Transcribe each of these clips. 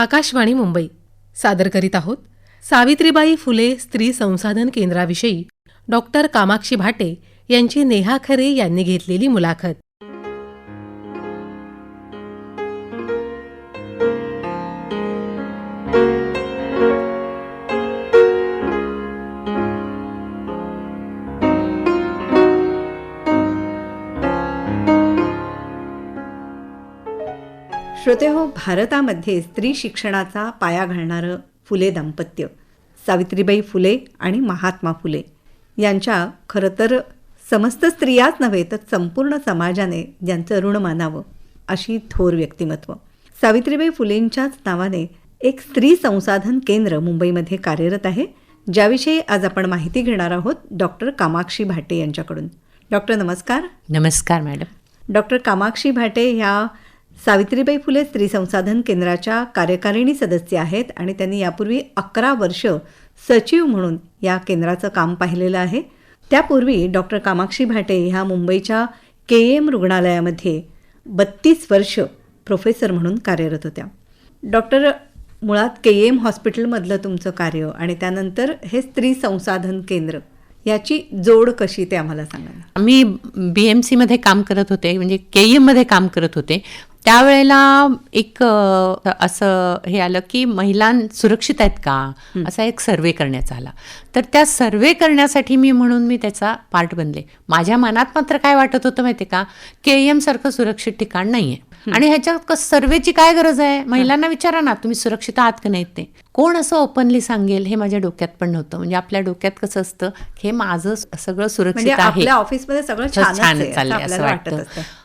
आकाशवाणी मुंबई सादर करीत आहोत सावित्रीबाई फुले स्त्री संसाधन केंद्राविषयी डॉक्टर कामाक्षी भाटे यांची नेहा खरे यांनी घेतलेली मुलाखत. श्रोते हो, भारतामध्ये स्त्री शिक्षणाचा पाया घालणारं फुले दाम्पत्य सावित्रीबाई फुले आणि महात्मा फुले यांच्या खरं तर समस्त स्त्रियाच नव्हे तर संपूर्ण समाजाने ज्यांचं ऋण मानावं अशी थोर व्यक्तिमत्व. सावित्रीबाई फुलेंच्याच नावाने एक स्त्री संसाधन केंद्र मुंबईमध्ये कार्यरत आहे, ज्याविषयी आज आपण माहिती घेणार आहोत डॉक्टर कामाक्षी भाटे यांच्याकडून. डॉक्टर नमस्कार. नमस्कार मॅडम. डॉक्टर कामाक्षी भाटे ह्या सावित्रीबाई फुले स्त्री संसाधन केंद्राच्या कार्यकारिणी सदस्य आहेत आणि त्यांनी यापूर्वी 11 वर्ष सचिव म्हणून या केंद्राचं काम पाहिलेलं आहे. त्यापूर्वी डॉक्टर कामाक्षी भाटे ह्या मुंबईच्या KM रुग्णालयामध्ये 32 वर्ष प्रोफेसर म्हणून कार्यरत होत्या. डॉक्टर, मुळात KM हॉस्पिटलमधलं तुमचं कार्य आणि त्यानंतर हे स्त्री संसाधन केंद्र याची जोड कशी ते आम्हाला सांगा. मी BMCमध्ये काम करत होते, म्हणजे KMमध्ये काम करत होते. त्यावेळेला एक असं हे आलं की महिला सुरक्षित आहेत का असा एक सर्वे करण्याचा आला. तर त्या सर्वे करण्यासाठी मी त्याचा पार्ट बनले. माझ्या मनात मात्र काय वाटत होतं माहिती का, KM सारखं सुरक्षित ठिकाण नाहीये आणि ह्याच्यात सर्वेची काय गरज आहे. महिलांना विचारा ना, तुम्ही सुरक्षित आहात का नाही. ते कोण असं ओपनली सांगेल हे माझ्या डोक्यात पण नव्हतं. म्हणजे आपल्या डोक्यात कसं असतं, हे माझं सगळं सुरक्षित आहे, आपल्या ऑफिसमध्ये सगळं छान चाललंय असं वाटतं.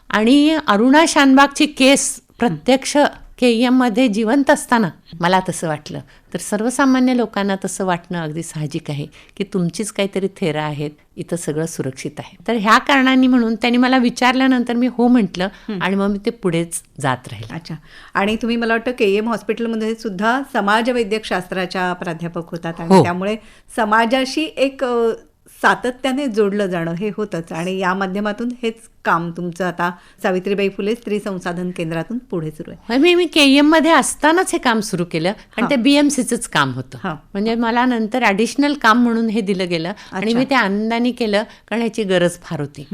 आणि अरुणा शानबागची केस प्रत्यक्ष KM मध्ये जिवंत असताना मला तसं वाटलं. तर सर्वसामान्य लोकांना तसं वाटणं अगदी साहजिक आहे की तुमचीच काहीतरी थेरा आहेत, इथं सगळं सुरक्षित आहे. तर ह्या कारणांनी म्हणून त्यांनी मला विचारल्यानंतर मी हो म्हटलं आणि मग मी ते पुढेच जात राहिले. अच्छा. आणि तुम्ही मला वाटतं KM हॉस्पिटलमध्ये सुद्धा समाजवैद्यक शास्त्राच्या प्राध्यापक होतात आणि त्यामुळे समाजाशी एक सातत्याने जोडलं जाणं हे होतंच. आणि या माध्यमातून हेच काम तुमचं आता सावित्रीबाई फुले स्त्री संसाधन केंद्रातून पुढे सुरू आहे. मी KM मध्ये असतानाच हे काम सुरू केलं आणि ते BMCचंच काम होतं. म्हणजे मला नंतर ॲडिशनल काम म्हणून हे दिलं गेलं आणि मी ते आनंदाने केलं, कारण ह्याची गरज फार होती.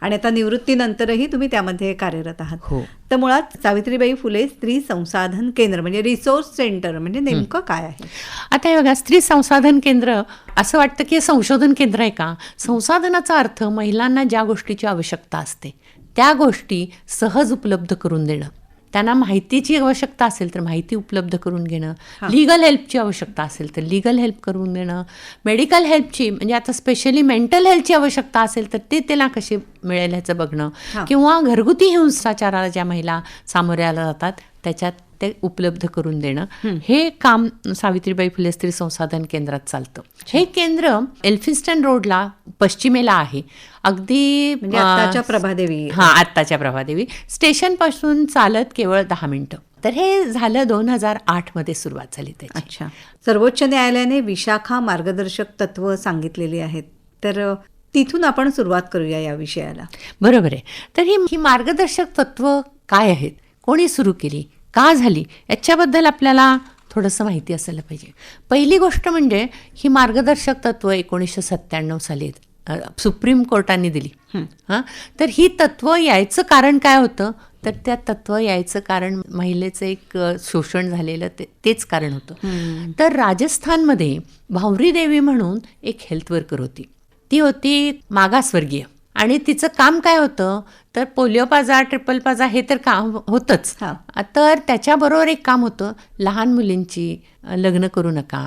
आणि आता निवृत्तीनंतरही तुम्ही त्यामध्ये कार्यरत आहात. हो. तर मुळात सावित्रीबाई फुले स्त्री संसाधन केंद्र म्हणजे रिसोर्स सेंटर म्हणजे नेमकं काय आहे. आता हे बघा, स्त्री संसाधन केंद्र असं वाटतं की संशोधन केंद्र आहे का. संसाधनाचा अर्थ महिलांना ज्या गोष्टीची आवश्यकता असते त्या गोष्टी सहज उपलब्ध करून देणं. त्यांना माहितीची आवश्यकता असेल तर माहिती उपलब्ध करून घेणं, लिगल हेल्पची आवश्यकता असेल तर लिगल हेल्प करून देणं, मेडिकल हेल्पची म्हणजे आता स्पेशली मेंटल हेल्थची आवश्यकता असेल तर ते त्याला कशी मिळेल ह्याचं बघणं, किंवा घरगुती हिंसाचाराला ज्या महिला सामोऱ्या जातात त्याच्यात ते उपलब्ध करून देणं, हे काम सावित्रीबाई फुले स्त्री संसाधन केंद्रात चालतं. हे केंद्र एल्फिन्स्टन रोडला पश्चिमेला आहे, अगदी आत्ताच्या प्रभादेवी. आत्ताच्या प्रभादेवी स्टेशनपासून चालत केवळ 10 मिनिटं. तर हे झालं 2008 मध्ये सुरुवात झाली त्याची. अच्छा. सर्वोच्च न्यायालयाने विशाखा मार्गदर्शक तत्व सांगितलेली आहेत, तर तिथून आपण सुरुवात करूया या विषयाला. बरोबर आहे. तर ही मार्गदर्शक तत्व काय आहेत, कोणी सुरू केली, का झाली, याच्याबद्दल आपल्याला थोडंसं माहिती असायला पाहिजे. पहिली गोष्ट म्हणजे ही मार्गदर्शक तत्व 1997 साली सुप्रीम कोर्टाने दिली. तर ही तत्व यायचं कारण काय होतं, तर त्या तत्व यायचं कारण महिलेचं एक शोषण झालेलं तेच कारण होतं. तर राजस्थानमध्ये भावरी देवी म्हणून एक हेल्थ वर्कर होती. ती होती मागासवर्गीय आणि तिचं काम काय होतं, तर पोलिओ पाजा, ट्रिपल पाजा हे तर काम होतंच. तर त्याच्याबरोबर एक काम होतं, लहान मुलींची लग्न करू नका,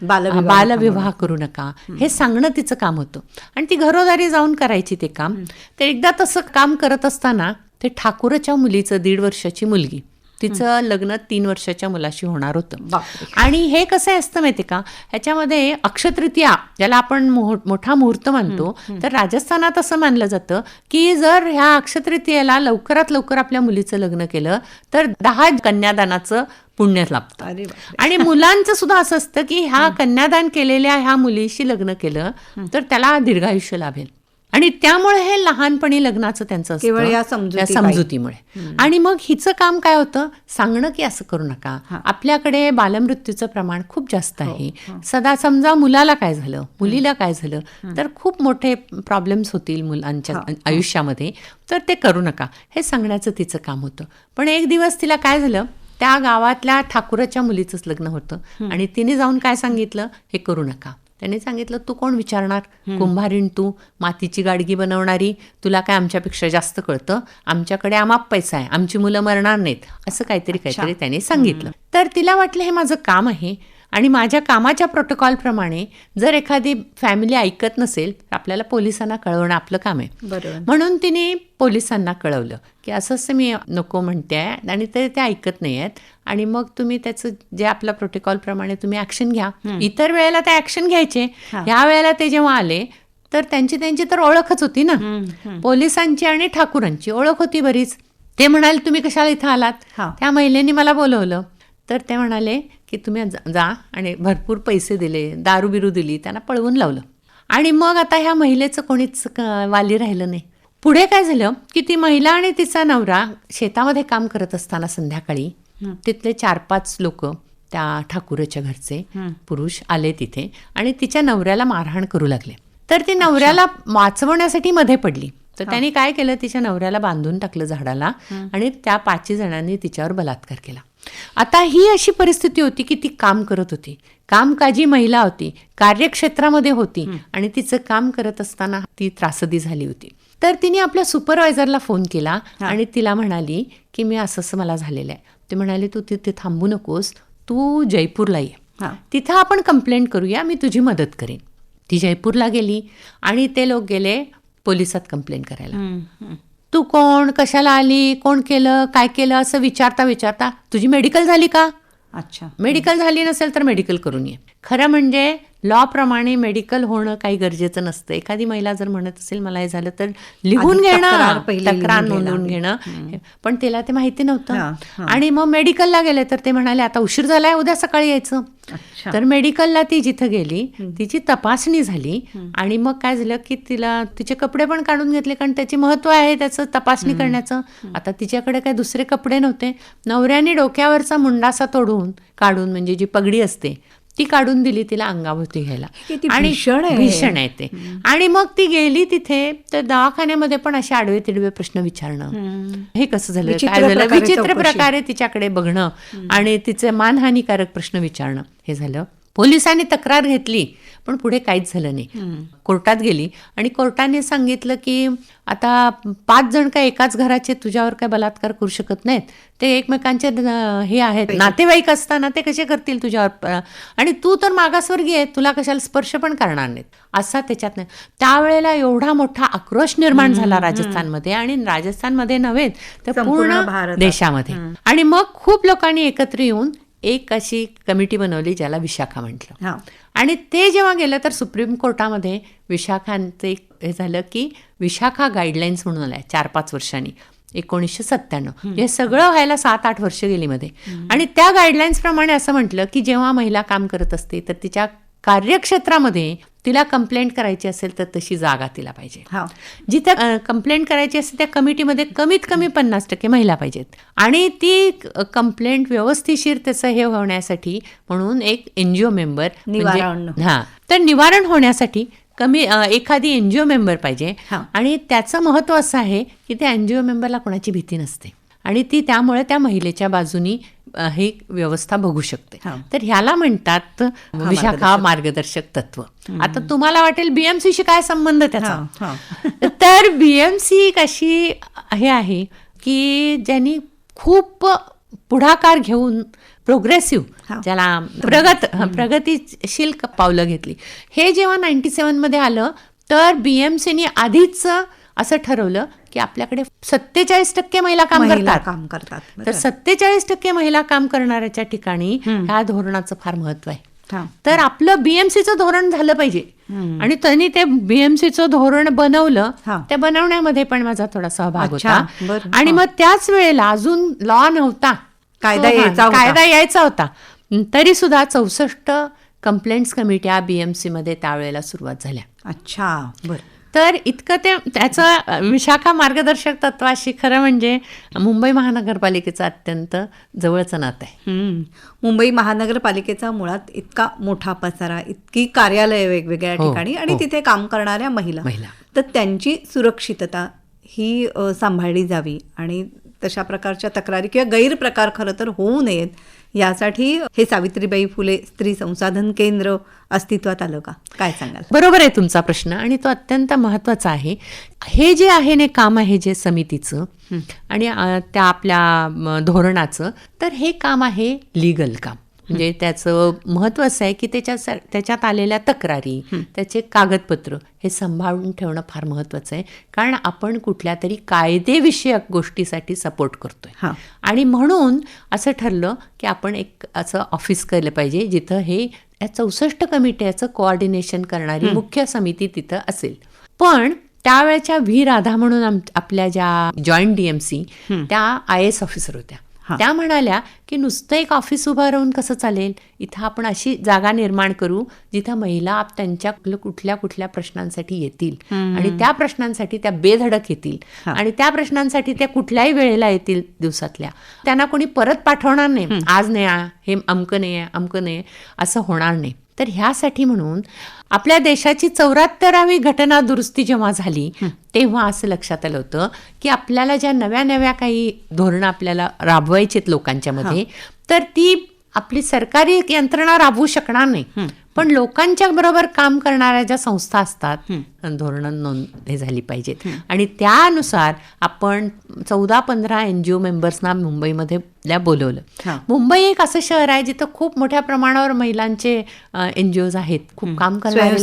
बालविवाह करू नका, हे सांगणं तिचं काम होतं. आणि ती घरोदारी जाऊन करायची ते काम. तर एकदा तसं काम करत असताना ते ठाकूरच्या मुलीचं 1.5 वर्षाची मुलगी, तिचं लग्न 3 वर्षाच्या मुलाशी होणार होतं. आणि हे कसं असतं माहिती का, ह्याच्यामध्ये अक्षतृतीया ज्याला आपण मोठा मुहूर्त मानतो, तर राजस्थानात असं मानलं जातं की जर ह्या अक्षतृतीयेला लवकरात लवकर आपल्या मुलीचं लग्न केलं तर 10 कन्यादानाचं पुण्य लाभतं. आणि मुलांचं सुद्धा असं असतं की ह्या कन्यादान केलेल्या ह्या मुलीशी लग्न केलं तर त्याला दीर्घायुष्य लाभेल. आणि त्यामुळे हे लहानपणी लग्नाचं त्यांचं असतं. केवळ या समजुतीमुळे. आणि मग हिचं काम काय होतं, सांगणं की असं करू नका. आपल्याकडे बालमृत्यूचं प्रमाण खूप जास्त आहे. सदा समजा मुलाला काय झालं, मुलीला काय झालं तर खूप मोठे प्रॉब्लेम्स होतील मुलांच्या आयुष्यामध्ये, तर ते करू नका हे सांगण्याचं तिचं काम होतं. पण एक दिवस तिला काय झालं, त्या गावातल्या ठाकूराच्या मुलीचंच लग्न होतं आणि तिने जाऊन काय सांगितलं, हे करू नका. त्याने सांगितलं, तू कोण विचारणार, कुंभारीण तू, मातीची गाडगी बनवणारी, तुला काय आमच्यापेक्षा जास्त कळतं, आमच्याकडे अमाप पैसा आहे, आमची मुलं मरणार नाहीत, असं काहीतरी त्याने सांगितलं. तर तिला वाटलं हे माझं काम आहे आणि माझ्या कामाच्या प्रोटोकॉलप्रमाणे जर एखादी फॅमिली ऐकत नसेल तर आपल्याला पोलिसांना कळवणं आपलं काम आहे. म्हणून तिने पोलिसांना कळवलं की असं असं मी नको म्हणते आहे आणि ते ऐकत नाही आहेत आणि मग तुम्ही त्याचं जे आपल्या प्रोटोकॉलप्रमाणे तुम्ही ॲक्शन घ्या. इतर वेळेला ते ॲक्शन घ्यायचे, ह्या वेळेला ते जेव्हा आले तर त्यांची तर ओळखच होती ना, पोलिसांची आणि ठाकूरांची ओळख होती बरीच. ते म्हणाले तुम्ही कशाला इथं आलात, त्या महिलेने मला बोलवलं. तर ते म्हणाले की तुम्ही जा आणि भरपूर पैसे दिले, दारू बिरू दिली, त्यांना पळवून लावलं. आणि मग आता ह्या महिलेचं कोणीच वाली राहिलं नाही. पुढे काय झालं की ती महिला आणि तिचा नवरा शेतामध्ये काम करत असताना संध्याकाळी तिथले 4-5 लोक त्या ठाकूरच्या घरचे पुरुष आले तिथे आणि तिच्या नवऱ्याला मारहाण करू लागले. तर ती नवऱ्याला वाचवण्यासाठी मध्ये पडली. तर त्यांनी काय केलं, तिच्या नवऱ्याला बांधून टाकलं झाडाला आणि त्या 5 जणांनी तिच्यावर बलात्कार केला. आता ही अशी परिस्थिती होती की ती काम करत होती, कामकाजी महिला होती, कार्यक्षेत्रामध्ये होती आणि तिचं काम करत असताना ती त्रासदी झाली होती. तर तिने आपल्या सुपरवायझरला फोन केला आणि तिला म्हणाली की मी असं मला झालेलं आहे. ते म्हणाले तू तिथे थांबू नकोस, तू जयपूरला ये, तिथं आपण कंप्लेंट करूया, मी तुझी मदत करेन. ती जयपूरला गेली आणि ते लोक गेले पोलिसात कंप्लेंट करायला. तू कोण, कशाला आली, कोण केलं, काय केलं असं विचारता तुझी मेडिकल झाली का? अच्छा, मेडिकल झाली नसेल तर मेडिकल करून ये. खरं म्हणजे लॉ प्रमाणे मेडिकल होणं काही गरजेचं नसतं. एखादी महिला जर म्हणत असेल मला हे झालं तर लिहून घेणं, तक्रार नोंदवून घेणं, पण तिला ते माहिती नव्हतं. आणि मग मेडिकलला गेले तर ते म्हणाले आता उशीर झालाय, उद्या सकाळी यायचं. तर मेडिकलला ती जिथं गेली, तिची तपासणी झाली आणि मग काय झालं की तिला तिचे कपडे पण काढून घेतले, कारण त्याची महत्व आहे त्याचं तपासणी करण्याचं. आता तिच्याकडे काही दुसरे कपडे नव्हते. नवऱ्याने डोक्यावरचा मुंडासा काढून म्हणजे जी पगडी असते ती काढून दिली तिला अंगाभोवती घ्यायला. आणि भीषण आहे ते. आणि मग ती गेली तिथे तर दवाखान्यामध्ये पण असे आडवे तिडवे प्रश्न विचारणं, हे कसं झालं, काय झालं, विचित्र प्रकारे तिच्याकडे बघणं आणि तिचे मानहानिकारक प्रश्न विचारणं, हे झालं. पोलिसांनी तक्रार घेतली पण पुढे काहीच झालं नाही. कोर्टात गेली आणि कोर्टाने सांगितलं की आता 5 जण काय एकाच घराचे तुझ्यावर काय बलात्कार करू शकत नाहीत, ते एकमेकांचे हे आहेत नातेवाईक असताना ते कसे करतील तुझ्यावर, आणि तू तर मागासवर्गीय आहे, तुला कशाला स्पर्श पण करणार नाहीत, असा त्याच्यात नाही. त्यावेळेला एवढा मोठा आक्रोश निर्माण झाला राजस्थानमध्ये, आणि राजस्थानमध्ये नव्हे तर पूर्ण देशामध्ये. आणि मग खूप लोकांनी एकत्र येऊन एक अशी कमिटी बनवली ज्याला विशाखा म्हटलं. आणि ते जेव्हा गेलं तर सुप्रीम कोर्टामध्ये विशाखांचं एक हे झालं की विशाखा गाईडलाईन्स म्हणून आल्या 4-5 वर्षांनी, 1997. हे सगळं व्हायला 7-8 वर्ष गेली मध्ये. आणि त्या गाईडलाईन्स प्रमाणे असं म्हटलं की जेव्हा महिला काम करत असते तर तिच्या कार्यक्षेत्रामध्ये तिला कंप्लेंट करायची असेल तर तशी जागा तिला पाहिजे. जिथे कंप्लेंट करायची असते त्या कमिटीमध्ये कमीत कमी 50% महिला पाहिजेत. आणि ती कंप्लेंट व्यवस्थिशीर त्याचं हे होण्यासाठी म्हणून एक NGO मेंबर, तर निवारण होण्यासाठी एखादी NGO मेंबर पाहिजे. आणि त्याचं महत्त्व असं आहे की त्या NGO मेंबरला कोणाची भीती नसते आणि ती त्यामुळे त्या महिलेच्या बाजूनी ही व्यवस्था बघू शकते. तर ह्याला म्हणतात विशाखा मार्गदर्शक तत्व. आता तुम्हाला वाटेल BMCशी काय संबंध त्याचा, तर BMC कशी हे आहे की ज्यांनी खूप पुढाकार घेऊन प्रोग्रेसिव्ह, ज्याला प्रगतीशील पावलं घेतली. हे जेव्हा 97 आलं तर BMCने आधीच असं ठरवलं की आपल्याकडे 47% महिला काम करतात. तर 47% महिला काम करणाऱ्याच्या ठिकाणी ह्या धोरणाचं फार महत्व आहे. तर आपलं BMCचं धोरण झालं पाहिजे. आणि त्यांनी ते BMCचं धोरण बनवलं. त्या बनवण्यामध्ये पण माझा थोडा सहभाग होता. आणि मग त्याच वेळेला अजून लॉ नव्हता, कायदा यायचा होता, तरी सुद्धा 64 कंप्लेंट्स कमिट्या BMC मध्ये त्यावेळेला सुरुवात झाल्या. अच्छा, बरं. तर इतकं त्याचं विशाखा मार्गदर्शक तत्वाशी खरं म्हणजे मुंबई महानगरपालिकेचं अत्यंत जवळचं नातं आहे. मुंबई महानगरपालिकेचा मुळात इतका मोठा पसारा, इतकी कार्यालय वेगवेगळ्या हो, ठिकाणी आणि हो. तिथे काम करणाऱ्या महिला, तर त्यांची सुरक्षितता ही सांभाळली जावी आणि तशा प्रकारच्या तक्रारी किंवा गैरप्रकार खरं तर होऊ नयेत यासाठी हे सावित्रीबाई फुले स्त्री संसाधन केंद्र अस्तित्वात आलं का? काय सांगाल? बरोबर आहे तुमचा प्रश्न आणि तो अत्यंत महत्त्वाचा आहे. हे जे आहे ना काम आहे जे समितीचं आणि त्या आपल्या धोरणाचं, तर हे काम आहे लीगल काम. म्हणजे त्याचं महत्त्व असं आहे की त्याच्यात आलेल्या तक्रारी, त्याचे कागदपत्र हे सांभाळून ठेवणं फार महत्त्वाचं आहे. कारण आपण कुठल्या तरी कायदेविषयक गोष्टीसाठी सपोर्ट करतोय आणि म्हणून असं ठरलं की आपण एक असं ऑफिस केलं पाहिजे जिथं हे या 64 कमिट्याचं कोऑर्डिनेशन करणारी मुख्य समिती तिथं असेल. पण त्यावेळेच्या व्ही राधा म्हणून आपल्या ज्या जॉईंट DMC त्या IAS ऑफिसर होत्या. त्या म्हणाल्या की नुसतं एक ऑफिस उभं राहून कसं चालेल, इथं आपण अशी जागा निर्माण करू जिथं महिला त्यांच्या कुठल्या कुठल्या प्रश्नांसाठी येतील आणि त्या प्रश्नांसाठी त्या बेधडक येतील आणि त्या प्रश्नांसाठी त्या कुठल्याही वेळेला येतील दिवसातल्या. त्यांना कोणी परत पाठवणार नाही, आज नाही हे अमकं नाही असं होणार नाही. तर ह्यासाठी म्हणून आपल्या देशाची 74वी घटना दुरुस्ती जेव्हा झाली तेव्हा असं लक्षात आलं होतं की आपल्याला ज्या नव्या काही धोरणं आपल्याला राबवायची आहेत लोकांच्या मध्ये, तर ती आपली सरकारी यंत्रणा राबवू शकणार नाही. पण लोकांच्या बरोबर काम करणाऱ्या ज्या संस्था असतात धोरणं नोंद झाली पाहिजेत आणि त्यानुसार आपण 14-15 NGO मेंबर्सना मुंबईमध्ये बोलवलं. मुंबई एक असं शहर आहे जिथं खूप मोठ्या प्रमाणावर महिलांचे NGOज आहेत, खूप काम करणारे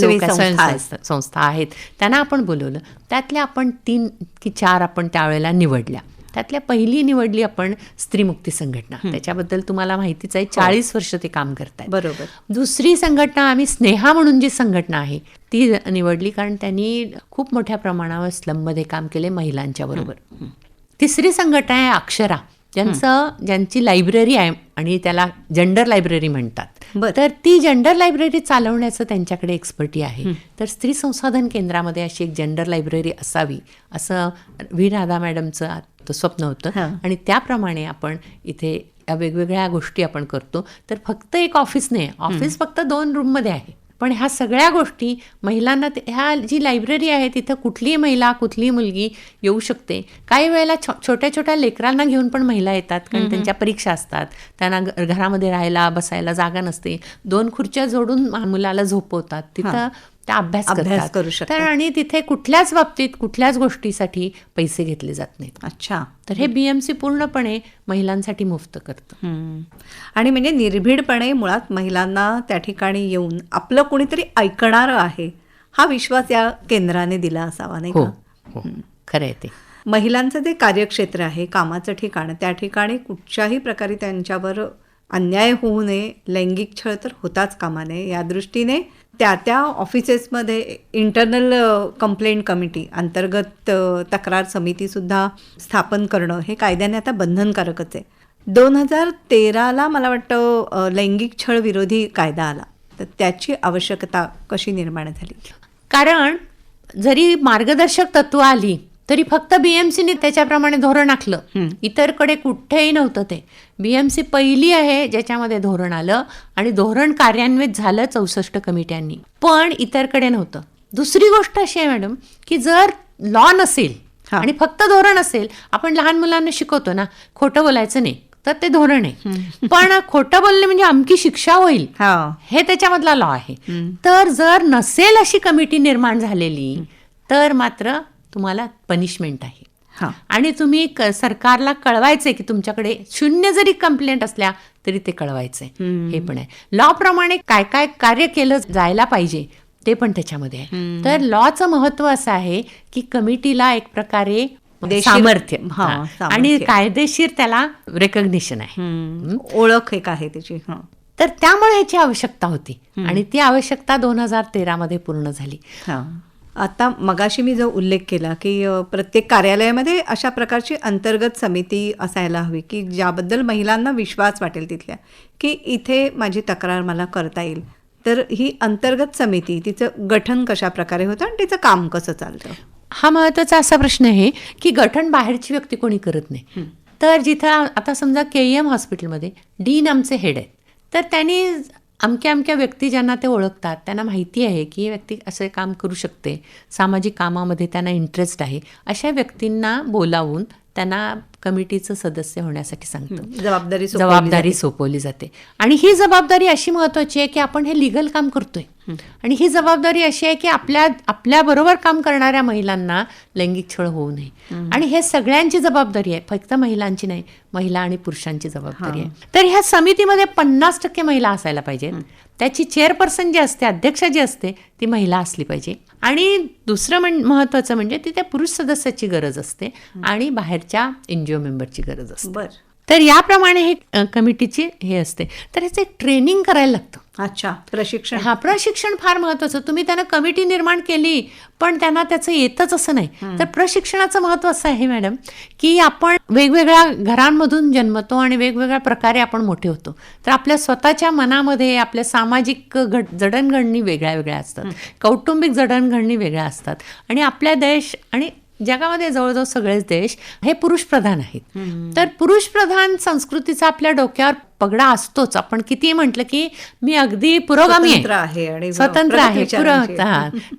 संस्था आहेत, त्यांना आपण बोलवलं. त्यातल्या आपण 3 की 4 आपण त्यावेळेला निवडल्या. त्यातल्या पहिली निवडली आपण स्त्रीमुक्ती संघटना. त्याच्याबद्दल तुम्हाला माहितीच आहे, 40 वर्ष ते काम करतात. बरोबर. दुसरी संघटना आम्ही स्नेहा म्हणून जी संघटना आहे ती निवडली, कारण त्यांनी खूप मोठ्या प्रमाणावर स्लममध्ये काम केले महिलांच्या बरोबर. तिसरी संघटना आहे अक्षरा, ज्यांची लायब्ररी आहे आणि त्याला जेंडर लायब्ररी म्हणतात. तर ती जेंडर लायब्ररी चालवण्याचं त्यांच्याकडे एक्सपर्टी आहे. तर स्त्री संसाधन केंद्रामध्ये अशी एक जेंडर लायब्ररी असावी असं व्ही राधा मॅडमचं स्वप्न होतं आणि त्याप्रमाणे आपण इथे या वेगवेगळ्या गोष्टी आपण करतो. तर फक्त एक ऑफिस नाही, ऑफिस फक्त 2 रूममध्ये आहे, पण ह्या सगळ्या गोष्टी महिलांना, ह्या जी लायब्ररी आहे तिथं कुठलीही महिला कुठलीही मुलगी येऊ शकते. काही वेळेला छोट्या लेकरांना घेऊन पण महिला येतात, कारण त्यांच्या परीक्षा असतात, त्यांना घरामध्ये राहायला बसायला जागा नसते, 2 खुर्च्या जोडून मुलाला झोपवतात, तिथं त्या अभ्यास करू शकतात. आणि तिथे कुठल्याच बाबतीत कुठल्याच गोष्टीसाठी पैसे घेतले जात नाहीत. अच्छा. तर हे BMC पूर्णपणे महिलांसाठी मुफ्त करतं आणि म्हणजे निर्भीडपणे मुळात महिलांना त्या ठिकाणी येऊन आपलं कोणीतरी ऐकणारं आहे हा विश्वास या केंद्राने दिला असावा, नाही का? हो, खरं आहे ते. महिलांचं जे कार्यक्षेत्र आहे, कामाचं ठिकाण, त्या ठिकाणी कुठच्याही प्रकारे त्यांच्यावर अन्याय होऊ नये, लैंगिक छळ तर होताच कामा नये, या दृष्टीने त्या ऑफिसेसमध्ये इंटरनल कंप्लेंट कमिटी अंतर्गत तक्रार समितीसुद्धा स्थापन करणं हे कायद्याने आता बंधनकारकच आहे. 2013ला मला वाटतं लैंगिक छळ विरोधी कायदा आला, तर त्याची आवश्यकता कशी निर्माण झाली? कारण जरी मार्गदर्शक तत्व आली तरी फक्त BMCने त्याच्याप्रमाणे धोरण आखलं, इतरकडे कुठेही नव्हतं. ते BMC पहिली आहे ज्याच्यामध्ये धोरण आलं आणि धोरण कार्यान्वित झालं 64 कमिट्यांनी, पण इतरकडे नव्हतं. दुसरी गोष्ट अशी आहे मॅडम की जर लॉ नसेल आणि फक्त धोरण असेल, आपण लहान मुलांना शिकवतो ना खोटं बोलायचं नाही, तर ते धोरण आहे, पण खोटं बोलणे म्हणजे अमकी शिक्षा होईल हे त्याच्यामधला लॉ आहे. तर जर नसेल अशी कमिटी निर्माण झालेली तर मात्र तुम्हाला पनिशमेंट आहे आणि तुम्ही सरकारला कळवायचंय की तुमच्याकडे 0 जरी कंप्लेंट असल्या तरी ते कळवायचंय. हे पण आहे. लॉ प्रमाणे काय काय कार्य केलं जायला पाहिजे ते पण त्याच्यामध्ये आहे. तर लॉचं महत्व असं आहे की कमिटीला एक प्रकारे सामर्थ्य आणि कायदेशीर त्याला रेकग्निशन आहे, ओळख एक आहे त्याची. तर त्यामुळे याची आवश्यकता होती आणि ती आवश्यकता 2013 मध्ये पूर्ण झाली. आता मगाशी मी जो उल्लेख केला की प्रत्येक कार्यालयामध्ये अशा प्रकारची अंतर्गत समिती असायला हवी की ज्याबद्दल महिलांना विश्वास वाटेल तिथल्या, की इथे माझी तक्रार मला करता येईल, तर ही अंतर्गत समिती तिचं गठन कशा प्रकारे होतं आणि तिचं काम कसं चालतं? हा महत्त्वाचा असा प्रश्न आहे की गठन बाहेरची व्यक्ती कोणी करत नाही. तर जिथं आता समजा KEM हॉस्पिटलमध्ये डीन आमचे हेड आहेत, तर त्यांनी अमक्या अमक्या व्यक्ती ज्यांना ते ओळखतात, त्यांना माहिती आहे की ही व्यक्ती असे काम करू शकते, सामाजिक कामामध्ये त्यांना इंटरेस्ट आहे, अशा व्यक्तींना बोलावून त्यांना कमिटीचं सदस्य होण्यासाठी सांगतं. जबाबदारी सोपवली जाते. आणि ही जबाबदारी अशी महत्त्वाची आहे की आपण हे लिगल काम करतोय, आणि ही जबाबदारी अशी आहे की आपल्याबरोबर काम करणाऱ्या महिलांना लैंगिक छळ होऊ नये. आणि हे सगळ्यांची जबाबदारी आहे, फक्त महिलांची नाही, महिला आणि पुरुषांची जबाबदारी आहे. तर ह्या समितीमध्ये 50% महिला असायला पाहिजेत. त्याची चेअरपर्सन जी असते, अध्यक्ष जी असते, ती महिला असली पाहिजे. आणि दुसरं महत्त्वाचं म्हणजे तिथे पुरुष सदस्याची गरज असते आणि बाहेरच्या NGO मेंबरची गरज असते. तर याप्रमाणे हे कमिटीची हे असते. तर ह्याचं एक ट्रेनिंग करायला लागतं. अच्छा, प्रशिक्षण. प्रशिक्षण फार महत्त्वाचं. तुम्ही त्यांना कमिटी निर्माण केली पण त्यांना त्याचं येतच असं नाही. तर प्रशिक्षणाचं महत्त्व असं आहे मॅडम की आपण वेगवेगळ्या घरांमधून जन्मतो आणि वेगवेगळ्या प्रकारे आपण मोठे होतो. तर आपल्या स्वतःच्या मनामध्ये आपल्या सामाजिक जडणघडणी वेगळ्या वेगळ्या असतात, कौटुंबिक जडणघडणी वेगळ्या असतात. आणि आपल्या देश आणि जगामध्ये जवळजवळ सगळेच देश हे पुरुषप्रधान आहेत. तर पुरुषप्रधान संस्कृतीचा आपल्या डोक्यावर पगडा असतोच. आपण किती म्हटलं की मी अगदी पुरोगामी आहे, स्वतंत्र आहे,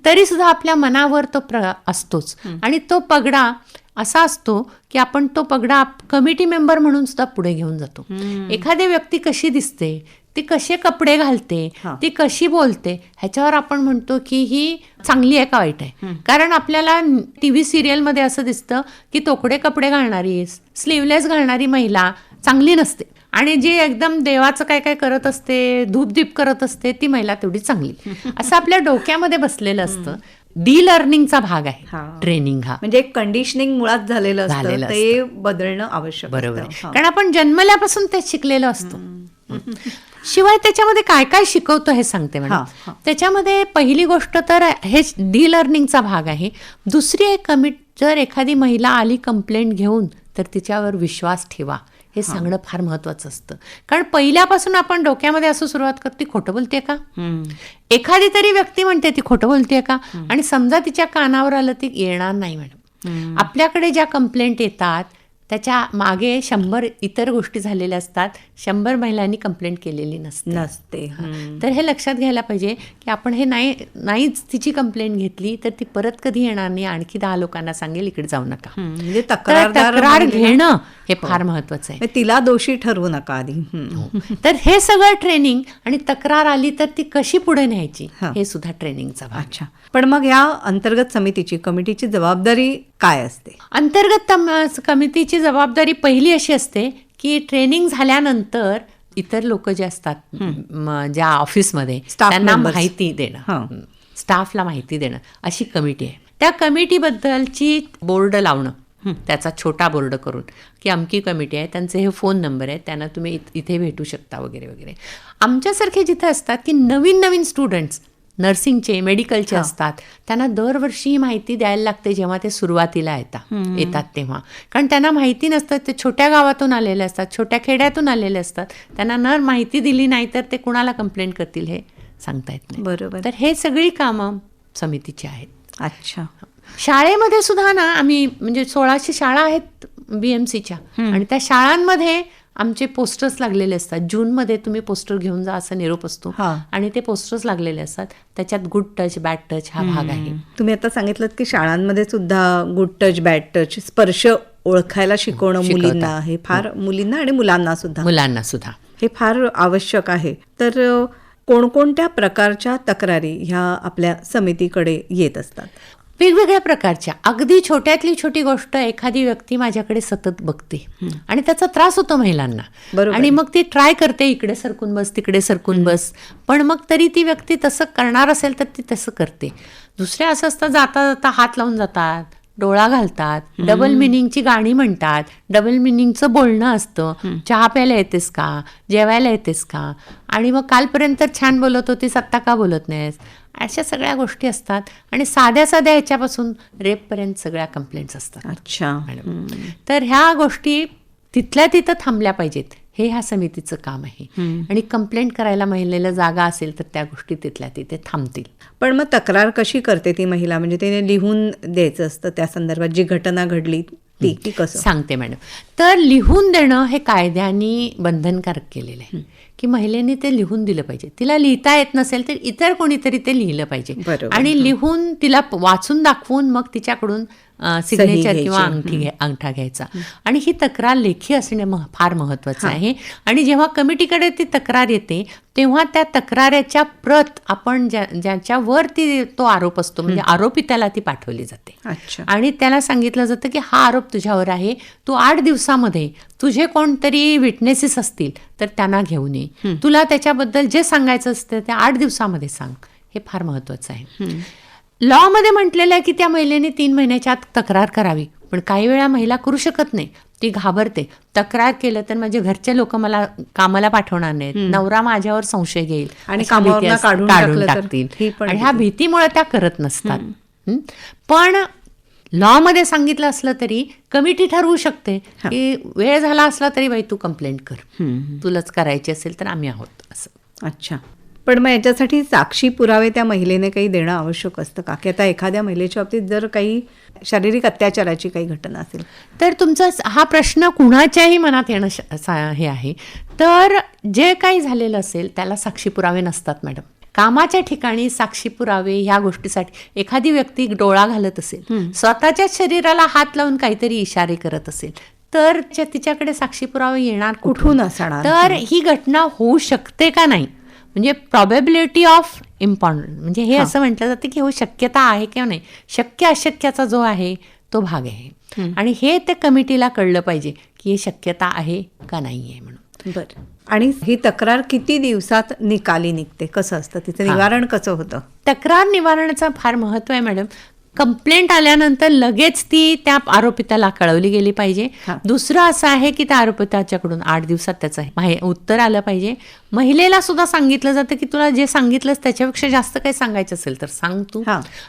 तरी सुद्धा आपल्या मनावर तो असतोच. आणि तो पगडा असा असतो की आपण तो पगडा कमिटी मेंबर म्हणून सुद्धा पुढे घेऊन जातो. एखादी व्यक्ती कशी दिसते, ती कसे कपडे घालते, ती कशी बोलते, ह्याच्यावर आपण म्हणतो की ही चांगली आहे का वाईट आहे. कारण आपल्याला TV सिरियलमध्ये असं दिसतं की तोकडे कपडे घालणारी, स्लीवलेस घालणारी महिला चांगली नसते, आणि जी एकदम देवाचं काय काय करत असते, धूपदीप करत असते, ती महिला तेवढी चांगली, असं आपल्या डोक्यामध्ये बसलेलं असतं. लर्निंगचा भाग आहे ट्रेनिंग. हा म्हणजे एक कंडिशनिंग मुळात झालेलं असतं, ते बदलणं आवश्यक. बरोबर, कारण आपण जन्मल्यापासून ते शिकलेलं असतं. शिवाय त्याच्यामध्ये काय काय शिकवतो हे सांगते मॅडम. त्याच्यामध्ये पहिली गोष्ट तर हे लर्निंगचा भाग आहे. दुसरी एक जर एखादी महिला आली कंप्लेंट घेऊन, तर तिच्यावर विश्वास ठेवा, हे सांगणं फार महत्वाचं असतं. कारण पहिल्यापासून आपण डोक्यामध्ये असं सुरुवात करतो, ती खोटं बोलते का, एखादी तरी व्यक्ती म्हणते ती खोटं बोलते का, आणि समजा तिच्या कानावर आलं, ती येणार नाही मॅडम. आपल्याकडे ज्या कंप्लेंट येतात त्याच्या मागे 100 इतर गोष्टी झालेल्या असतात, 100 महिलांनी कंप्लेंट केलेली नसते. तर हे लक्षात घ्यायला पाहिजे की आपण हे नाहीच तिची कंप्लेंट घेतली तर ती परत कधी येणार नाही, आणखी 10 लोकांना सांगेल इकडे जाऊ नका. म्हणजे तक्रार घेणं हे फार महत्वाचं आहे. तिला दोषी ठरवू नका आधी. तर हे सगळं ट्रेनिंग, आणि तक्रार आली तर ती कशी पुढे न्यायची हे सुद्धा ट्रेनिंगचा भाग. अच्छा, पण मग या अंतर्गत समितीची, कमिटीची जबाबदारी काय असते? अंतर्गत कमिटीची जबाबदारी पहिली अशी असते की ट्रेनिंग झाल्यानंतर इतर लोक जे असतात ज्या ऑफिसमध्ये, त्यांना माहिती देणं, स्टाफला माहिती देणं, अशी कमिटी आहे. त्या कमिटीबद्दलची बोर्ड लावणं, त्याचा छोटा बोर्ड करून की अमकी कमिटी आहे, त्यांचे हे फोन नंबर आहे, त्यांना तुम्ही इथे भेटू शकता वगैरे वगैरे. आमच्यासारखे जिथे असतात की नवीन स्टुडंट्स नर्सिंगचे, मेडिकलचे असतात, त्यांना दरवर्षी ही माहिती द्यायला लागते जेव्हा ते सुरुवातीला येतात तेव्हा. कारण त्यांना माहिती नसतं, ते छोट्या गावातून आलेले असतात, छोट्या खेड्यातून आलेले असतात, त्यांना माहिती दिली नाही तर ते कुणाला कंप्लेंट करतील हे सांगता येत नाही. बरोबर. तर हे सगळी कामं समितीची आहेत. अच्छा. शाळेमध्ये सुद्धा ना, आम्ही म्हणजे 1600 शाळा आहेत BMCच्या, आणि त्या शाळांमध्ये आमचे पोस्टर्स लागलेले असतात. जूनमध्ये तुम्ही पोस्टर घेऊन जा असा निरोप असतो, आणि ते पोस्टर्स लागलेले असतात. त्याच्यात गुड टच, बॅड टच हा भाग आहे. तुम्ही आता सांगितलं की शाळांमध्ये सुद्धा गुड टच, बॅड टच, स्पर्श ओळखायला शिकवणं मुलींना, हे फार, मुलींना आणि मुलांना सुद्धा हे फार आवश्यक आहे. तर कोणकोणत्या प्रकारच्या तक्रारी ह्या आपल्या समितीकडे येत असतात? वेगवेगळ्या प्रकारच्या. अगदी छोट्यातली छोटी गोष्ट, एखादी व्यक्ती माझ्याकडे सतत बघते आणि त्याचा त्रास होतो महिलांना, आणि मग ती ट्राय करते, इकडे सरकून बस, तिकडे सरकून बस, पण मग तरी ती व्यक्ती तसं करणार असेल तर ती तसं करते. दुसऱ्या असं असतं, जाता जाता हात लावून जातात, डोळा घालतात, डबल मिनिंगची गाणी म्हणतात, डबल मिनिंगचं बोलणं असतं, चहा प्यायला येतेस का, जेवायला येतेस का, आणि मग कालपर्यंत छान बोलत होतीस, आत्ता का बोलत नाहीस, अशा सगळ्या गोष्टी असतात. आणि साध्या ह्याच्यापासून रेपपर्यंत सगळ्या कंप्लेंट्स असतात. अच्छा. तर ह्या गोष्टी तिथल्या तिथं थांबल्या पाहिजेत. हे ह्या समितीचं काम आहे. आणि कंप्लेंट करायला महिलेला जागा असेल तर त्या गोष्टी तिथल्या तिथे थांबतील. पण मग तक्रार कशी करते ती महिला? म्हणजे तिने लिहून द्यायचं असतं त्या संदर्भात जी घटना घडली ती की कसं? सांगते मॅडम. तर लिहून देणं हे कायद्याने बंधनकारक केलेलं आहे की महिलेने ते लिहून दिलं पाहिजे. तिला लिहिता येत नसेल तर इतर कोणीतरी ते लिहिलं पाहिजे. बरोबर. आणि लिहून तिला वाचून दाखवून मग तिच्याकडून सिग्नेचर किंवा अंगठा घ्यायचा. आणि ही तक्रार लेखी असणे फार महत्त्वाचं आहे. आणि जेव्हा कमिटीकडे ती तक्रार येते तेव्हा त्या तक्रारीच्या प्रत आपण ज्याच्यावर तो आरोप असतो म्हणजे आरोपी त्याला ती पाठवली जाते. अच्छा. आणि त्याला सांगितलं जातं की हा आरोप तुझ्यावर आहे, तू 8 दिवसामध्ये तुझे कोणतरी विटनेसेस असतील तर त्यांना घेऊन ये, तुला त्याच्याबद्दल जे सांगायचं असतं ते 8 दिवसामध्ये सांग. हे फार महत्त्वाचं आहे. लॉमध्ये म्हटलेलं आहे की त्या महिलेने 3 महिन्याच्या आत तक्रार करावी. पण काही वेळा महिला करू शकत नाही, ती घाबरते. तक्रार केलं तर माझे घरचे लोक मला कामाला पाठवणार नाहीत, नवरा माझ्यावर संशय घेईल आणि अशा भीती काढून टाकतील. ही पण आणि ह्या भीतीमुळे त्या करत नसतात. पण लॉमध्ये सांगितलं असलं तरी कमिटी ठरवू शकते की वेळ झाला असला तरी बाई तू कंप्लेंट कर, तुलाच करायची असेल तर आम्ही आहोत असं. अच्छा. पण मग याच्यासाठी साक्षी पुरावे त्या महिलेने काही देणं आवश्यक असतं का? की आता एखाद्या महिलेच्या बाबतीत जर काही शारीरिक अत्याचाराची काही घटना असेल तर तुमचा हा प्रश्न कुणाच्याही मनात येणं हे आहे. तर जे काही झालेलं असेल त्याला साक्षी पुरावे नसतात मॅडम. कामाच्या ठिकाणी साक्षी पुरावे ह्या गोष्टीसाठी एखादी व्यक्ती डोळा घालत असेल, स्वतःच्या शरीराला हात लावून काहीतरी इशारे करत असेल तर तिच्याकडे साक्षी पुरावे येणार कुठून असणार? तर ही घटना होऊ शकते का नाही म्हणजे प्रॉबेबिलिटी ऑफ इम्पॉर्टंट म्हणजे हे असं म्हटलं जातं की हो शक्यता आहे किंवा नाही. शक्य अशक्याचा जो आहे तो भाग आहे. आणि हे त्या कमिटीला कळलं पाहिजे की हे शक्यता आहे का नाही आहे म्हणून. बरं. आणि ही तक्रार किती दिवसात निकाली निघते? कसं असतं तिचं निवारण कसं होतं? तक्रार निवारणाचं फार महत्त्व आहे मॅडम. कंप्लेंट आल्यानंतर लगेच ती त्या आरोपिताला कळवली गेली पाहिजे. दुसरं असं आहे की त्या आरोपिताच्याकडून 8 दिवसात त्याचं उत्तर आलं पाहिजे. महिलेला सुद्धा सांगितलं जातं की तुला जे सांगितलंस त्याच्यापेक्षा जास्त काही सांगायचं असेल तर सांग तू.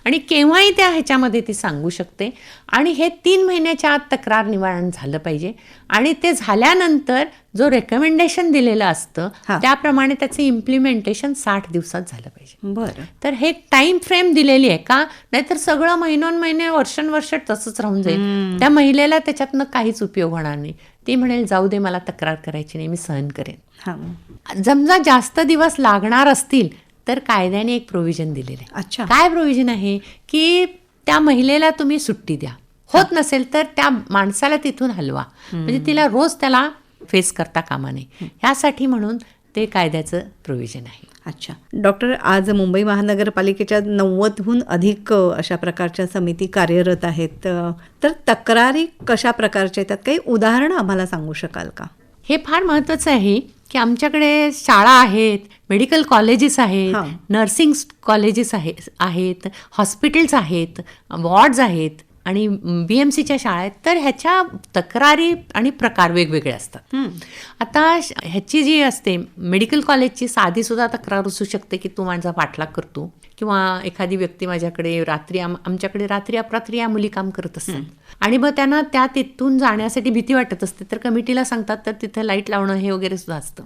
आणि केव्हाही त्या ह्याच्यामध्ये ती सांगू शकते. आणि हे 3 महिन्याच्या आत तक्रार निवारण झालं पाहिजे. आणि ते झाल्यानंतर जो रेकमेंडेशन दिलेलं असतं त्याप्रमाणे त्याचं इम्प्लिमेंटेशन 60 दिवसात झालं पाहिजे. बरं. तर हे टाइम फ्रेम दिलेली आहे का? नाहीतर सगळं महिनोन्महिने वर्षानुवर्ष तसंच राहून जाईल. त्या महिलेला त्याच्यातनं काहीच उपयोग होणार नाही. ती म्हणेल जाऊ दे मला तक्रार करायची नाही, मी सहन करेन. समजा जास्त दिवस लागणार असतील तर कायद्याने एक प्रोव्हिजन दिलेलं आहे. अच्छा. काय प्रोव्हिजन आहे की त्या महिलेला तुम्ही सुट्टी द्या. होत नसेल तर त्या माणसाला तिथून हलवा. म्हणजे तिला रोज त्याला फेस करता कामा नये. ह्यासाठी म्हणून ते कायद्याचं प्रोव्हिजन आहे. अच्छा. डॉक्टर, आज मुंबई महानगरपालिकेच्या 90हून अधिक अशा प्रकारच्या समिती कार्यरत आहेत. तर तक्रारी कशा प्रकारच्या येतात? काही उदाहरणं आम्हाला सांगू शकाल का? हे फार महत्त्वाचं आहे की आमच्याकडे शाळा आहेत, मेडिकल कॉलेजेस आहेत, नर्सिंग कॉलेजेस आहेत, हॉस्पिटल्स आहेत, वॉर्ड्स आहेत आणि BMCच्या शाळा आहेत. तर ह्याच्या तक्रारी आणि प्रकार वेगवेगळे असतात. आता ह्याची जी असते मेडिकल कॉलेजची साधीसुद्धा तक्रार असू शकते की तू माझा पाठलाग करतो, किंवा एखादी व्यक्ती माझ्याकडे आमच्याकडे रात्री अपरात्री या मुली काम करत असतात आणि मग त्यांना त्या तिथून जाण्यासाठी भीती वाटत असते. तर कमिटीला सांगतात तर तिथं लाईट लावणं हे वगैरे सुद्धा असतं.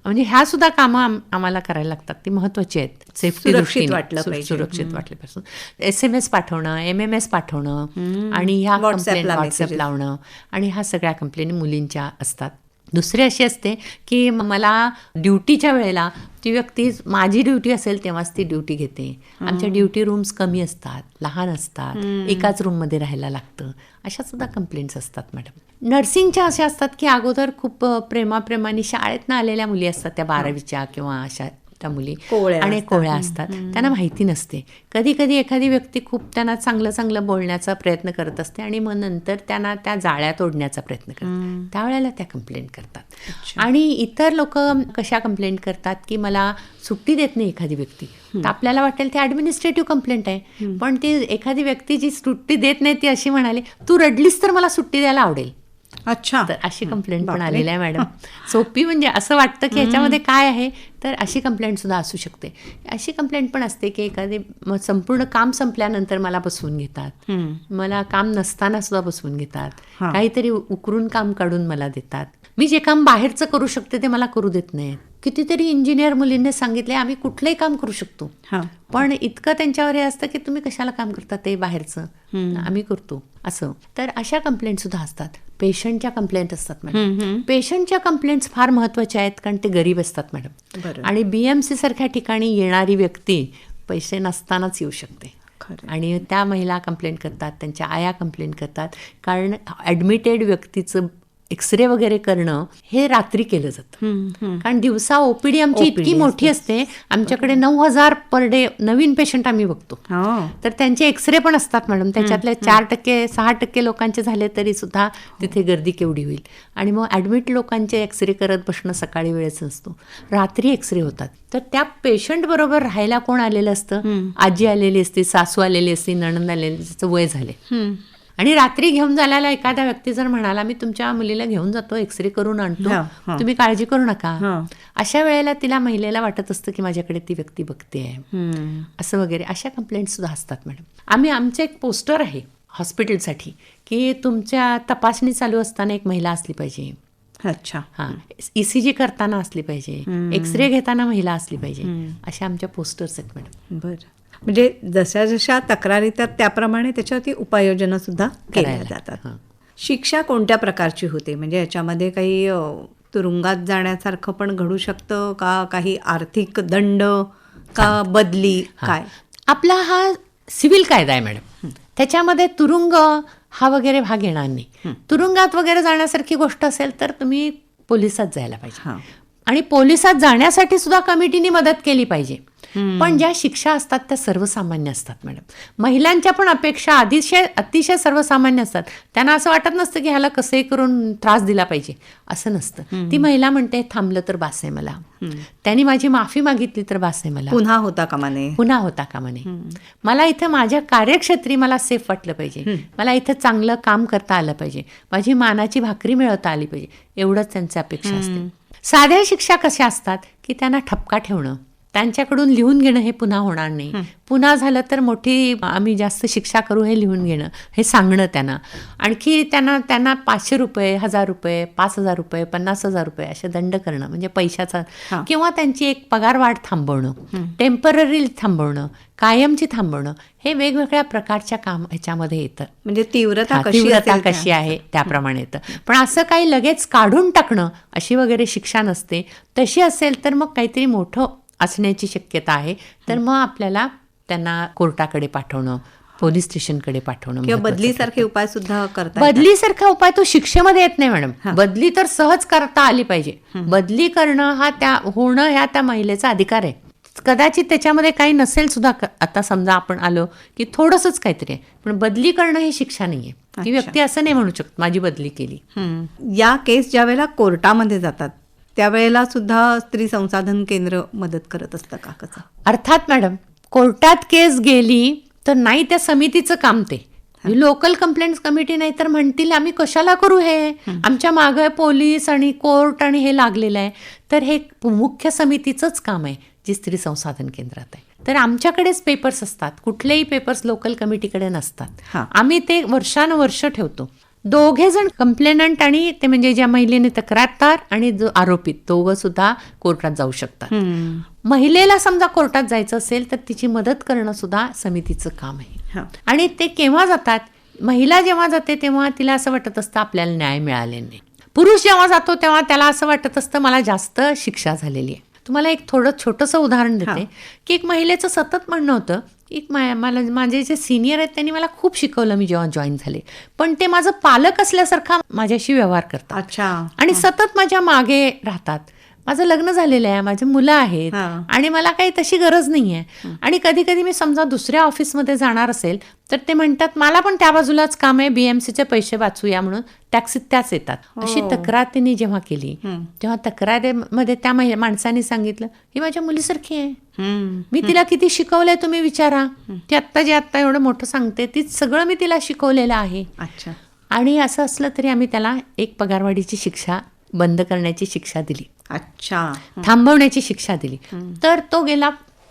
म्हणजे ह्या सुद्धा कामं आम्हाला करायला लागतात. ती महत्त्वाची आहेत. सेफ्टी सुरक्षित वाटलं पाहिजे. SMS पाठवणं, MMS पाठवणं आणि ह्या व्हॉट्सअप लावणं आणि ह्या सगळ्या कंप्लेंट मुलींच्या असतात. दुसरी अशी असते की मला ड्युटीच्या वेळेला ती व्यक्ती माझी ड्युटी असेल तेव्हाच ती ड्युटी घेते. आमच्या ड्युटी रूम्स कमी असतात, लहान असतात, एकाच रूममध्ये राहायला लागतं. अशा सुद्धा कंप्लेंट्स असतात मॅडम. नर्सिंगच्या अशा असतात की अगोदर खूप प्रेमाने शाळेतनं आलेल्या मुली असतात त्या 12वीच्या किंवा अशा त्या मुली आणि कोळ्या असतात. त्यांना माहिती नसते. कधी कधी एखादी व्यक्ती खूप त्यांना चांगलं बोलण्याचा प्रयत्न करत असते आणि मग नंतर त्यांना त्या जाळ्या तोडण्याचा प्रयत्न करतात. त्यावेळेला त्या कंप्लेंट करतात. आणि इतर लोक कशा कंप्लेंट करतात की मला सुट्टी देत नाही एखादी व्यक्ती. तर आपल्याला वाटेल ते ॲडमिनिस्ट्रेटिव्ह कंप्लेंट आहे, पण ती एखादी व्यक्ती जी सुट्टी देत नाही ती अशी म्हणाली तू रडलीस तर मला सुट्टी द्यायला आवडेल. अच्छा. तर अशी कंप्लेंट पण बापरे. आलेली आहे मॅडम. सोपी म्हणजे असं वाटतं की ह्याच्यामध्ये काय आहे, तर अशी कंप्लेंट सुद्धा असू शकते. अशी कंप्लेंट पण असते की एखादी संपूर्ण काम संपल्यानंतर मला बसवून घेतात, मला काम नसताना सुद्धा बसवून घेतात, हा. काहीतरी उकरून काम काढून मला देतात. मी जे काम बाहेरचं करू शकते ते मला करू देत नाहीत. कितीतरी इंजिनियर मुलींनी सांगितले आम्ही कुठलंही काम करू शकतो, हा. पण इतकं त्यांच्यावर हे असतं की तुम्ही कशाला काम करता, ते बाहेरचं आम्ही करतो असं. तर अशा कंप्लेंट सुद्धा असतात. पेशंटच्या कंप्लेंट असतात मॅडम. पेशंटच्या कंप्लेंट्स फार महत्त्वाच्या आहेत, कारण ते गरीब असतात मॅडम. बरं. आणि BMC सारख्या ठिकाणी येणारी व्यक्ती पैसे नसतानाच येऊ शकते. खरं. आणि त्या महिला कंप्लेंट करतात, त्यांच्या आया कंप्लेंट करतात, कारण ॲडमिटेड व्यक्तीचं एक्सरे वगैरे करणं हे रात्री केलं जातं. कारण दिवसा OPD आमची इतकी मोठी असते, आमच्याकडे 9,000 पर डे नवीन पेशंट आम्ही बघतो. तर त्यांचे एक्सरे पण असतात मॅडम. त्याच्यातले 4% 6% लोकांचे झाले तरी सुद्धा तिथे गर्दी केवढी होईल. आणि मग ॲडमिट लोकांचे एक्सरे करत बसणं सकाळी वेळेच नसतो, रात्री एक्सरे होतात. तर त्या पेशंट बरोबर राहायला कोण आलेलं असतं, आजी आलेली असते, सासू आलेली असते, नणंद आलेली, त्याचं वय झाले. आणि रात्री घेऊन जायला एखादा व्यक्ती जर म्हणाला मी तुमच्या मुलीला घेऊन जातो, एक्सरे करून आणतो, तुम्ही काळजी करू नका, अशा वेळेला तिला महिलेला वाटत असतं की माझ्याकडे ती व्यक्ती बघते आहे असं वगैरे. अशा कंप्लेंट सुद्धा असतात मॅडम. आमचं एक पोस्टर आहे हॉस्पिटलसाठी की तुमच्या तपासणी चालू असताना एक महिला असली पाहिजे. अच्छा. हां, ECG करताना असली पाहिजे, एक्सरे घेताना महिला असली पाहिजे, अशा आमच्या पोस्टर्स आहेत मॅडम. बरं. म्हणजे जशा जशा तक्रारी येतात त्याप्रमाणे त्याच्यावरती उपाययोजना सुद्धा केल्या करायला. जातात. हां. शिक्षा कोणत्या प्रकारची होते? म्हणजे याच्यामध्ये काही तुरुंगात जाण्यासारखं पण घडू शकतं का, काही आर्थिक दंड का बदली, काय? आपला हा सिव्हिल कायदा आहे मॅडम. त्याच्यामध्ये तुरुंग हा वगैरे भाग येणार नाही. तुरुंगात वगैरे जाण्यासारखी गोष्ट असेल तर तुम्ही पोलिसात जायला पाहिजे. आणि पोलिसात जाण्यासाठी सुद्धा कमिटीने मदत केली पाहिजे. पण ज्या शिक्षा असतात त्या सर्वसामान्य असतात मॅडम. महिलांच्या पण अपेक्षा अतिशय सर्वसामान्य असतात. त्यांना असं वाटत नसतं की ह्याला कसंही करून त्रास दिला पाहिजे, असं नसतं. ती महिला म्हणते थांबलं तर बास आहे मला, त्यांनी माझी माफी मागितली तर बास आहे मला, पुन्हा होता कामा नये. मला इथं माझ्या कार्यक्षेत्री मला सेफ वाटलं पाहिजे, मला इथं चांगलं काम करता आलं पाहिजे, माझी मानाची भाकरी मिळवता आली पाहिजे, एवढंच त्यांची अपेक्षा असते. साध्या शिक्षा कशा असतात की त्यांना ठपका ठेवणं, त्यांच्याकडून लिहून घेणं हे पुन्हा होणार नाही, पुन्हा झालं तर मोठी आम्ही जास्त शिक्षा करू हे लिहून घेणं, हे सांगणं त्यांना. आणखी त्यांना 500 रुपये, 1,000 रुपये, 5,000 रुपये, 50,000 रुपये असे दंड करणं, म्हणजे पैशाचा, किंवा त्यांची एक पगारवाढ थांबवणं, टेम्पररी थांबवणं, कायमची थांबवणं, हे वेगवेगळ्या प्रकारच्या काम ह्याच्यामध्ये येतं. म्हणजे तीव्रता कशी आहे त्याप्रमाणे येतं. पण असं काही लगेच काढून टाकणं अशी वगैरे शिक्षा नसते. तशी असेल तर मग काहीतरी मोठं असण्याची शक्यता आहे, तर मग आपल्याला त्यांना कोर्टाकडे पाठवणं, पोलीस स्टेशनकडे पाठवणं, किंवा बदलीसारखे उपाय सुद्धा करतात. बदलीसारखा उपाय तो शिक्षेमध्ये येत नाही मॅडम. बदली तर सहज करता आली पाहिजे. बदली करणं हा होणं ह्या त्या महिलेचा अधिकार आहे. कदाचित त्याच्यामध्ये काही नसेल सुद्धा. आता समजा आपण आलो की थोडंसंच काहीतरी आहे, पण बदली करणं ही शिक्षा नाहीये. ती व्यक्ती असं नाही म्हणू शकत माझी बदली केली. या केस ज्या वेळेला कोर्टामध्ये जातात त्यावेळेला सुद्धा स्त्री संसाधन केंद्र मदत करत असतं का, कसं? अर्थात मॅडम, कोर्टात केस गेली तर नाही त्या समितीचं काम ते. लोकल कंप्लेंट्स कमिटी नाही तर म्हणतील आम्ही कशाला करू हे, आमच्या मागे पोलीस आणि कोर्ट आणि हे लागलेलं आहे. तर हे मुख्य समितीचंच काम आहे जी स्त्री संसाधन केंद्रात आहे. तर आमच्याकडेच पेपर्स असतात, कुठलेही पेपर्स लोकल कमिटीकडे नसतात. आम्ही ते वर्षानुवर्ष ठेवतो. दोघे जण कंप्लेनंट आणि ते म्हणजे ज्या महिलेने तक्रारदार आणि जो आरोपित दोघं सुद्धा कोर्टात जाऊ शकतात. महिलेला समजा कोर्टात जायचं असेल तर तिची मदत करणं सुद्धा समितीचं काम आहे. आणि ते केव्हा जातात? महिला जेव्हा जाते तेव्हा तिला असं वाटत असतं आपल्याला न्याय मिळाले नाही. पुरुष जेव्हा जातो तेव्हा त्याला असं वाटत असतं मला जास्त शिक्षा झालेली आहे. तुम्हाला एक छोटंसं उदाहरण देते की एक महिलेचं सतत म्हणणं होतं मला माझे जे सिनियर आहेत त्यांनी मला खूप शिकवलं मी जेव्हा जॉईन झाले, पण ते माझं पालक असल्यासारखा माझ्याशी व्यवहार करतात आणि सतत माझ्या मागे राहतात. माझं लग्न झालेलं आहे, माझी मुलं आहेत आणि मला काही तशी गरज नाही आहे. आणि कधी कधी मी समजा दुसऱ्या ऑफिसमध्ये जाणार असेल तर ते म्हणतात मला पण त्या बाजूलाच काम आहे, BMCचे पैसे वाचूया म्हणून टॅक्सीत त्याच येतात. अशी तक्रार त्यांनी जेव्हा केली तेव्हा तक्रारीमध्ये त्या माणसाने सांगितलं ही माझ्या मुलीसारखी आहे, मी तिला किती शिकवलंय तुम्ही विचारा. ती आत्ता एवढं मोठं सांगते, ती सगळं मी तिला शिकवलेलं आहे. आणि असं असलं तरी आम्ही त्याला एक पगारवाढीची शिक्षा, बंद करण्याची शिक्षा दिली, अच्छा. थांबवण्याची शिक्षा दिली. तर तो गेला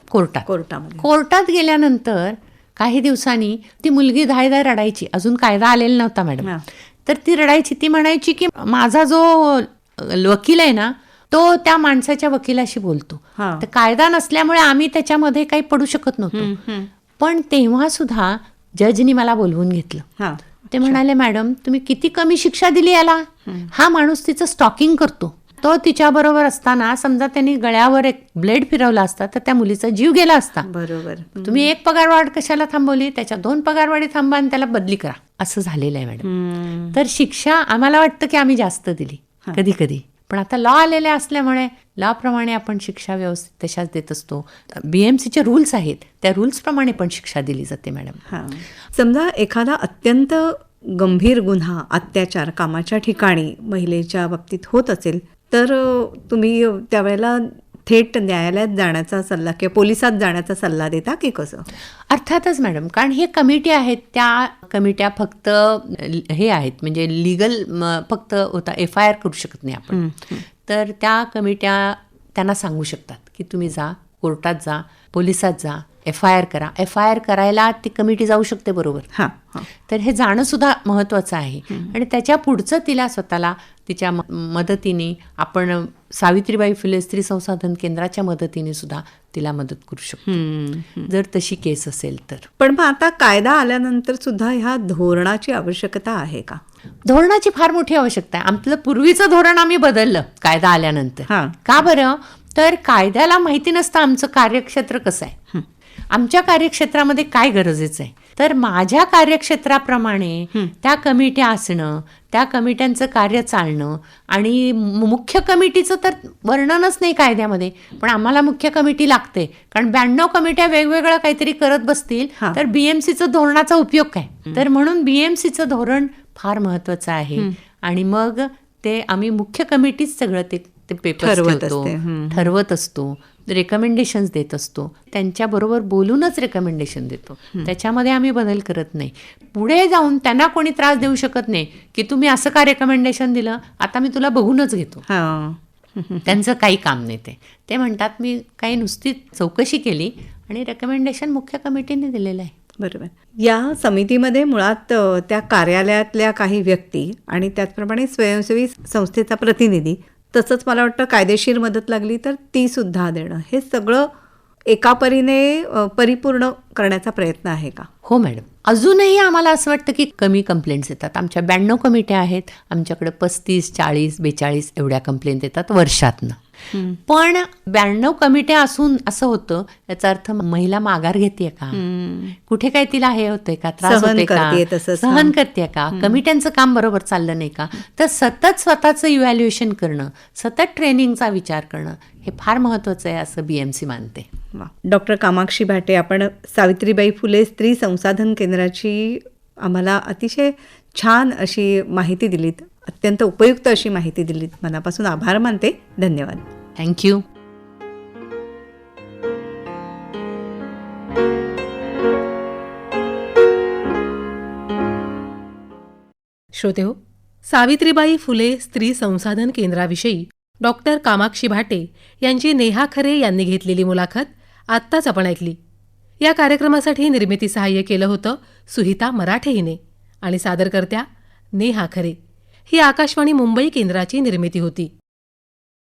कोर्टामध्ये. कोर्टात गेल्यानंतर काही दिवसांनी ती मुलगी धाय रडायची. अजून कायदा आलेला नव्हता मॅडम. हा. तर ती रडायची. ती म्हणायची की माझा जो वकील आहे ना, तो त्या माणसाच्या वकिलाशी बोलतो. हा. तर कायदा नसल्यामुळे आम्ही त्याच्यामध्ये काही पडू शकत नव्हतो. पण तेव्हा सुद्धा जजनी मला बोलवून घेतलं. हा. ते म्हणाले, मॅडम तुम्ही किती कमी शिक्षा दिली याला. हा माणूस तिचं स्टॉकिंग करतो. तो तिच्याबरोबर असताना समजा त्यांनी गळ्यावर एक ब्लेड फिरवला असता तर त्या मुलीचा जीव गेला असता. बरोबर. तुम्ही एक पगारवाढ कशाला थांबवली, त्याच्या 2 पगारवाढी थांबा आणि त्याला बदली करा. असं झालेलं आहे मॅडम. तर शिक्षा आम्हाला वाटतं की आम्ही जास्त दिली कधी कधी, पण आता लॉ आलेले असल्यामुळे लॉ प्रमाणे आपण शिक्षा व्यवस्थित तशाच देत असतो. BMCचे रूल्स आहेत, त्या रूल्स प्रमाणे पण शिक्षा दिली जाते मॅडम. हां. समजा एखादा अत्यंत गंभीर गुन्हा, अत्याचार कामाच्या ठिकाणी महिलेच्या बाबतीत होत असेल तर तुम्ही त्यावेळेला थेट न्यायालयात जाण्याचा सल्ला किंवा पोलिसात जाण्याचा सल्ला देता की कसं? अर्थातच मॅडम, कारण हे कमिटी आहेत, त्या कमिट्या फक्त हे आहेत म्हणजे लिगल फक्त होता, FIR करू शकत नाही आपण. तर त्या कमिट्या त्यांना सांगू शकतात की तुम्ही जा, कोर्टात जा, पोलिसात जा, FIR करा. FIR करायला ती कमिटी जाऊ शकते, बरोबर. हां हां. तर हे जाणं सुद्धा महत्त्वाचं आहे. आणि त्याच्या पुढचं तिला स्वतःला तिच्या मदतीने आपण सावित्रीबाई फुले स्त्री संसाधन केंद्राच्या मदतीने सुद्धा तिला मदत करू शकतो, जर तशी केस असेल तर. पण मग आता कायदा आल्यानंतर सुद्धा ह्या धोरणाची आवश्यकता आहे का? धोरणाची फार मोठी आवश्यकता आहे. आपलं पूर्वीचं धोरण आम्ही बदललं कायदा आल्यानंतर. हां. का बरं? तर कायद्याला माहिती नसतं आमचं कार्यक्षेत्र कसं आहे, आमच्या कार्यक्षेत्रामध्ये काय गरजेचं आहे. तर माझ्या कार्यक्षेत्राप्रमाणे त्या कमिट्या असणं, त्या कमिट्यांचं कार्य चालणं, आणि मुख्य कमिटीचं तर वर्णनच नाही कायद्यामध्ये, पण आम्हाला मुख्य कमिटी लागते. कारण 92 कमिट्या वेगवेगळं काहीतरी करत बसतील तर BMCचं धोरणाचा उपयोग काय. तर म्हणून BMCचं धोरण फार महत्त्वाचं आहे. आणि मग ते आम्ही मुख्य कमिटीच सगळं ते पेपर्स ठरवत असतो, रेकमेंडेशन्स देत असतो, त्यांच्याबरोबर बोलूनच रेकमेंडेशन देतो. त्याच्यामध्ये आम्ही बदल करत नाही. पुढे जाऊन त्यांना कोणी त्रास देऊ शकत नाही की तुम्ही असं का रेकमेंडेशन दिलं, आता मी तुला बघूनच घेतो. त्यांचं काही काम नाही. ते म्हणतात मी काही नुसती चौकशी केली आणि रेकमेंडेशन मुख्य कमिटीने दिलेलं आहे. बरोबर. या समितीमध्ये मुळात त्या कार्यालयातल्या काही व्यक्ती आणि त्याचप्रमाणे स्वयंसेवी संस्थेचा प्रतिनिधी, तसंच मला वाटतं कायदेशीर मदत लागली तर ती सुद्धा देणं, हे सगळं एका परीने परिपूर्ण करण्याचा प्रयत्न आहे का? हो मॅडम. अजूनही आम्हाला असं वाटतं की कमी कंप्लेंट्स येतात. आमच्या 92 कमिट्या आहेत, आमच्याकडे 35, 40, 42 एवढ्या कंप्लेंट येतात वर्षातनं. पण 92 कमिट्या असून असं होतं, याचा अर्थ महिला माघार घेते का, कुठे काय तिला हे होतंय का, त्रास होतोय का, सहन करते का, कमिट्यांचं काम बरोबर चाललं नाही का. तर सतत स्वतःचं इव्हॅल्युएशन करणं, सतत ट्रेनिंगचा विचार करणं हे फार महत्त्वाचं आहे असं BMC मानते. डॉक्टर कामाक्षी भाटे, आपण सावित्रीबाई फुले स्त्री संसाधन केंद्राची आम्हाला अतिशय छान अशी माहिती दिलीत, अत्यंत उपयुक्त अशी माहिती दिलीत. मनापासून आभार मानते. धन्यवाद. थँक्यू. श्रोतेहो, सावित्रीबाई फुले स्त्री संसाधन केंद्राविषयी डॉक्टर कामाक्षी भाटे यांची नेहा खरे यांनी घेतलेली मुलाखत आत्ताच आपण ऐकली. या कार्यक्रमासाठी निर्मिती सहाय्य केलं होतं सुहिता मराठे हिने आणि सादरकर्त्या नेहा खरे. ही आकाशवाणी मुंबई केंद्राची निर्मिती होती.